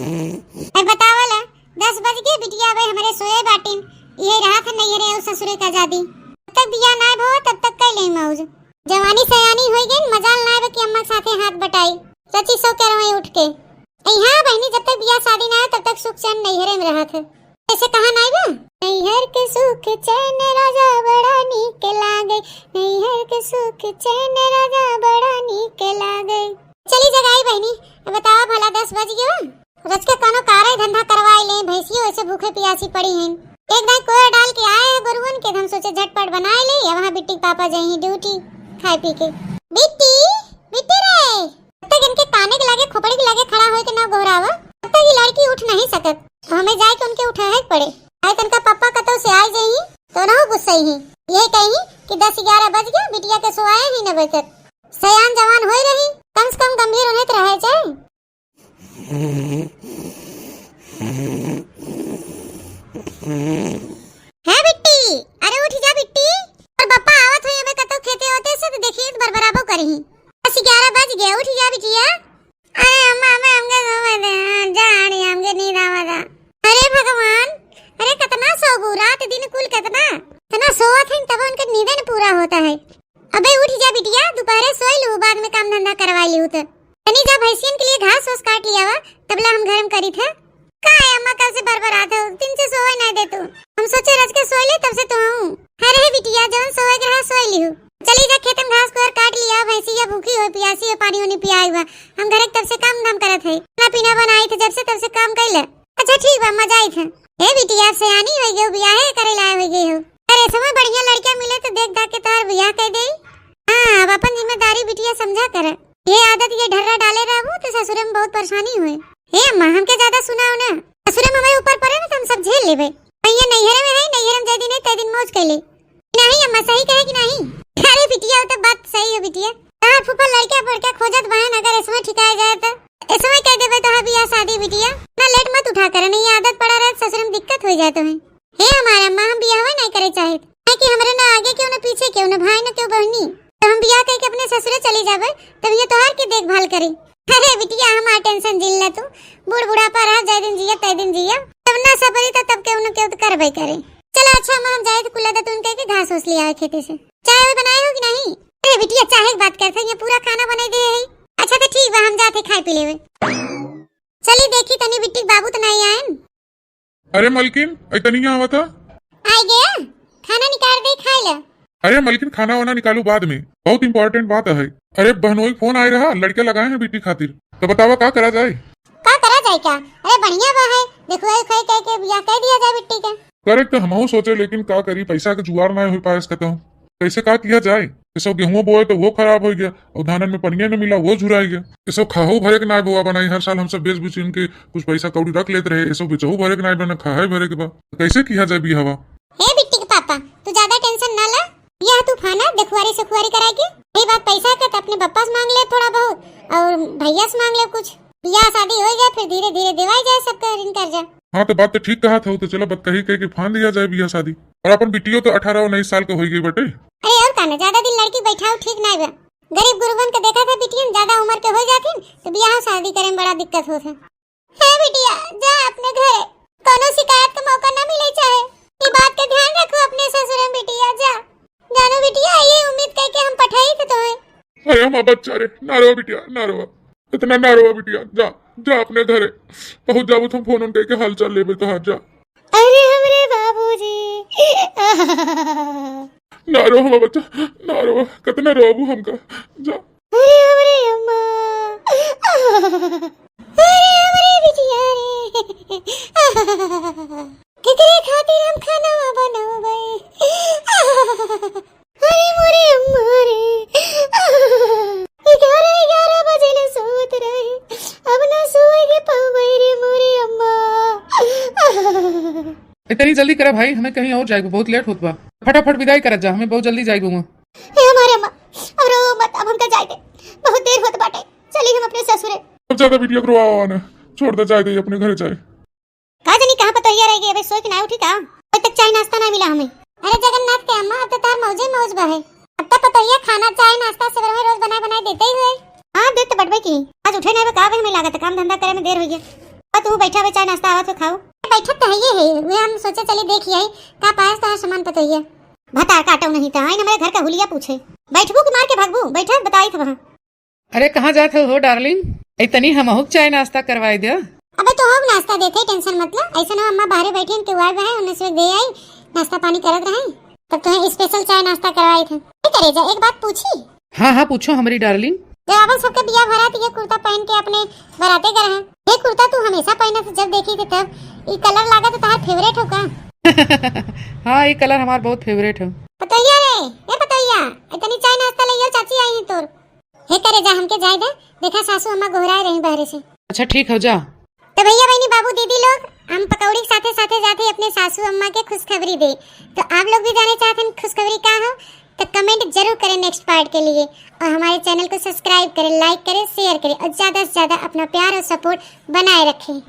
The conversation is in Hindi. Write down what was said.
बतावला 10 बज गए बिटिया भाई हमारे सोए बाटिन ये रहा था नहीं रे ससुरे का आजादी तब तक बिया ना भो तब तक कर ले मौज जवानी सयानी होई गई मजाल ना बे कि अम्मा साथे हाथ बटाई सची सो कर वही उठ के हां बहनी जब तक बिया शादी ना तब तक सुख चैन नहीं हरे में रहा था ऐसे कहा नहीं बा नैहर के सुख चैन राजा बड़ा नीक लागे नैहर के सुख चैन राजा बड़ा नीक लागे चली जगाई बहनी बताओ भला 10 बज गए रच के कोनो कार्य धंधा करवाई ले भैंसियों ऐसे भूखे प्यासी पड़ी हैं एक दाई कोया डाल के आए हैं गुरुवन के हम सोचे झटपट बनाए ले या वहां बिट्टी पापा जाई ड्यूटी खाए पी के बिट्टी बिट्टी रे तब तक इनके काने के लागे खोपड़ी के लागे खड़ा होए के ना गोहरावा तब तक ये लड़की उठ नहीं सकत हमें जाए के उनके उठाए पड़े आए तनका पापा कतो से आए जाई तो ना गुस्सा ही ये कहीं कि 10-11 बज गया बिटिया के सोए ही न बजे तक सयान जवान होई रही कम से कम गंभीर होने तो रहे जाए है बिट्टी अरे उठ जा बिट्टी और पापा आवत होई हमें कतो खेते होते से तो देखिए बरबराबो करही 10-11 बज गया उठ जा बिटिया अरे अम्मा मैं हमके सोवे दे जानी हमके नींद आवा अरे भगवान अरे कितना सोगू रात दिन कुल कितना तना सोवत है तब उनका नींद न पूरा होता है अबे उठ जा बिटिया दोपहर सोई लू बाद में काम धंधा करवा लियो तो तनी जा भैंसियन के लिए घास वास काट लिया वा तबला हम घर में करी था का है अम्मा कल से बरबरात है दिन से सोए ना दे तू हम सोचे रज के सोई ले तब से तो हूं अरे बिटिया जवन सोए के रहा सोई लियो चली जा खेत में घास को काट लिया भैंसिया भूखी हो प्यासी हो पानी होनी पियाई हुआ हम घर तब से काम धाम करत है ना पीना बनाई थे जब से तब से काम कैले अच्छा ठीक बा मजा आई था ए बिटिया सयानी हो गई बियाह करे लाए हो गई हो अरे समय बढ़िया लड़का मिले तो देख दाख के तार बियाह कर दे हां अब अपन जिम्मेदारी बिटिया समझा कर ये आदत ये ढर्रा डाले रहू तो ससुर में बहुत परेशानी हुए हे अम्मा हमके ज्यादा सुनाओ ना ससुर में हमारे ऊपर पड़े ना तो हम सब झेल लेबे भैया नैहर में है नैहर में जदी नहीं तय दिन मौज कैले नहीं अम्मा सही कहे कि नहीं अरे बिटिया तो बात सही है बिटिया तार फूफा लड़का पड़का खोजत बहन अगर इसमें ठिकाया जाए तो इसमें कह देबे तो बियाह शादी बिटिया ना लेट मत उठा कर नहीं आदत पड़ा रहे ससुर में दिक्कत हो जाए तो है हे हमारा अम्मा हम बियाह नहीं करे चाहे है कि हमरे ना आगे क्यों ना पीछे क्यों ना भाई ना क्यों बहनी तो हम बियाह करके अपने ससुरे चली जाबे तब ये तोहार की देखभाल करी अरे बिटिया हमार टेंशन जिल ले तू बूढ़ बुढ़ापा रह जाए दिन जिया तय दिन जिया तब ना सबरी तो तब क्यों ना क्यों तो करबे करे चलो अच्छा अम्मा हम जाए तो कुल्ला दा तुन कह के घास होस लिया खेते से चाय बनाए हो कि नहीं अरे बिटिया चाहे बात करते ये पूरा खाना बना दे है अच्छा तो ठीक बा हम जाते खाए पी लेवे चली देखी तनी बिट्टी बाबू तो नहीं आए अरे मलकिन इतनी यहाँ आवता आ गया खाना निकाल दे खाए ले अरे मलकिन खाना वाना निकालू बाद में बहुत इंपॉर्टेंट बात है अरे बहनोई फोन आए रहा लड़के लगाए हैं बेटी खातिर तो बतावा क्या करा जाए क्या अरे बढ़िया बा है देखो खाए कह के बियाह कह दिया जाए बिट्टी का करेक्ट हमहू सोचे लेकिन का करी पैसा के जुगाड़ ना हो पाए कहता हूँ कैसे का किया जाए इसो गेहूं बोए तो वो खराब हो गया और धानन में पनिया न मिला वो झुराई गया इसो खाहू भरे के ना बुआ बनाई हर साल हम सब बेच बेच इनके कुछ पैसा कौड़ी रख लेते रहे इसो बेचहू भरे के ना बना खाए भरे के बाद कैसे किया जाए बियाह हे बिट्टी के पापा तू ज्यादा टेंशन ना ला यह तूफाना देखवारी सुखवारी कराएगी यही बात पैसा का तो अपने पापा से मांग ले थोड़ा बहुत और भैया से मांग ले कुछ बियाह शादी हो गया फिर धीरे धीरे देवाई जाए सबका ऋण कर्जा हाँ तो बात तो ठीक कहा था तो चलो बात कही कह के फान दिया जाए बियाह शादी और अपन बिटियो तो 18-19 साल का हो गई बेटे अरे और कहना ज्यादा दिन लड़की बैठाओ ठीक नहीं बा गरीब गुरबन के देखा था बिटियन ज्यादा उम्र के हो जाती तो बियाह शादी करे में बड़ा दिक्कत होता है बिटिया जा अपने घर कोनो शिकायत का मौका ना मिले चाहे ये बात का ध्यान रखो अपने ससुर में बिटिया जा जानो बिटिया ये उम्मीद करके हम पठाई थे तुम्हें अरे हम बच्चा रे ना रो बिटिया ना रो इतना ना रो बिटिया जा जा अपने घरे पहुंच जाओ तुम फोन उनके हाल चाल लेबे तो हाथ जा अरे हमरे बाबूजी ना रो हम बच्चा ना रो कितना रोबू हमका जा अरे हमरे अम्मा अरे हमरे बिटिया रे कितने खातिर हम खाना बनावे अरे मोरे अम्मा रे 11 बजे ले सोत रहे अब ना सोएगे पावे रे मोरे अम्मा इतनी जल्दी करा भाई हमें कहीं और जाएगा बहुत लेट होत बा फटाफट विदाई करत जा हमें बहुत जल्दी जाएगा हे हमारे अम्मा अब रो मत अब हमका जाए दे बहुत देर होत बाटे चली हम अपने ससुरे अब ज्यादा वीडियो करवाओ ना छोड़ दे जाए दे अपने घर जाए का जानी कहां पतैया रह गई अबे सोई के ना उठी का अभी तक चाय नाश्ता ना मिला हमें अरे जगन्नाथ के अम्मा अब तो तार मौजे मौज बा है अब तक पता ही है खाना चाय नाश्ता सवेरे में रोज बनाए बनाए देते ही हुए। हाँ देते बटबे की आज उठे नहीं का हमें लागत काम धंधा करे में देर हो गया। और तू बैठा हुआ चाय नाश्ता आवत हो खाओ। बैठा तो है ये है वे हम सोचे चले देख आई का पास तो सामान पता ही है भता काटो नहीं था आई हमारे घर का हुलिया पूछे बैठबू कि मार के भागबू बैठा बताई था वहां। अरे कहाँ जाते हो डार्लिंग? इतनी हम चाय नाश्ता करवाई दिया। अबे तो हम नाश्ता देते टेंशन मतलब ऐसा ना अम्मा बाहर बैठी हैं क्यों आए हैं उन्हें से दे आई नाश्ता पानी करत रहे तब तुम्हें स्पेशल चाय नाश्ता करवाई थे। करे जा एक बात पूछी। हाँ हाँ पूछो हमारी डार्लिंग। जब अपन सबके बिया भरा थी ये कुर्ता पहन के अपने बराते गए हैं ये कुर्ता तू हमेशा पहना था जब देखी थी तब ये कलर लगा तो तुम्हारा फेवरेट होगा। हाँ ये कलर हमारा बहुत फेवरेट है। बताइए रे ये बताइए इतनी चाय नाश्ता ले चाची आई है तोर हे करे जा हमके जाए दे देखा सासू अम्मा गोहराए रही बहरे से। अच्छा ठीक हो जा। तो भैया बहनी बाबू दीदी लोग हम पकौड़ी के साथे साथे जाते अपने सासू अम्मा के खुशखबरी दे तो आप लोग भी जाने चाहते हैं खुशखबरी का हो तो कमेंट जरूर करें नेक्स्ट पार्ट के लिए और हमारे चैनल को सब्सक्राइब करें लाइक करें शेयर करें और ज्यादा से ज्यादा अपना प्यार और सपोर्ट बनाए रखें।